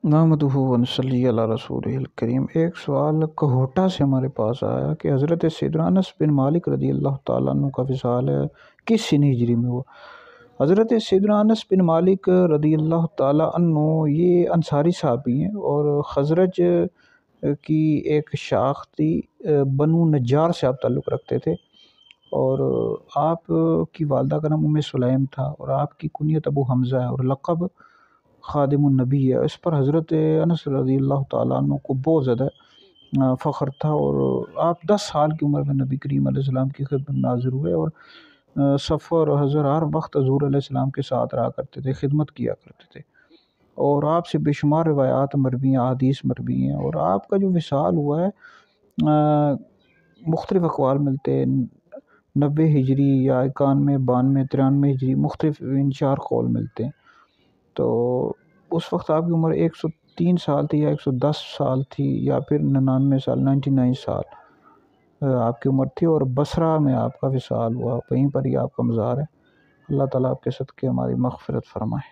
نحمدہ و نصلی علی رسولہ الکریم۔ ایک سوال کہوٹہ سے ہمارے پاس آیا کہ حضرت سیدنا انس بن مالک رضی اللہ تعالیٰ عنہ کا وصال کس سن ہجری میں ہوا؟ حضرت سیدنا انس بن مالک رضی اللہ تعالیٰ عنہ یہ انصاری صحابی ہیں اور خزرج کی ایک شاخ تھی، بنو نجار سے آپ تعلق رکھتے تھے، اور آپ کی والدہ کا نام سلیم تھا، اور آپ کی کنیت ابو حمزہ ہے اور لقب خادم النبی ہے۔ اس پر حضرت انس رضی اللہ تعالیٰ عنہ کو بہت زیادہ فخر تھا، اور آپ 10 سال کی عمر میں نبی کریم علیہ السلام کی خدمت میں حاضر ہوئے، اور سفر و حضر ہر وقت حضور علیہ السلام کے ساتھ رہا کرتے تھے، خدمت کیا کرتے تھے، اور آپ سے بے شمار روایات مروی ہیں، احادیث مروی ہیں۔ اور آپ کا جو وصال ہوا ہے مختلف اقوال ملتے ہیں، 90 ہجری یا 91، 92، 93 ہجری، مختلف 4 قول ملتے ہیں۔ تو اس وقت آپ کی عمر 103 سال تھی، یا 110 سال تھی، یا پھر 99 سال، 99 سال آپ کی عمر تھی، اور بصرہ میں آپ کا وصال ہوا، وہیں پر ہی آپ کا مزار ہے۔ اللہ تعالیٰ آپ کے صدقے ہماری مغفرت فرمائے۔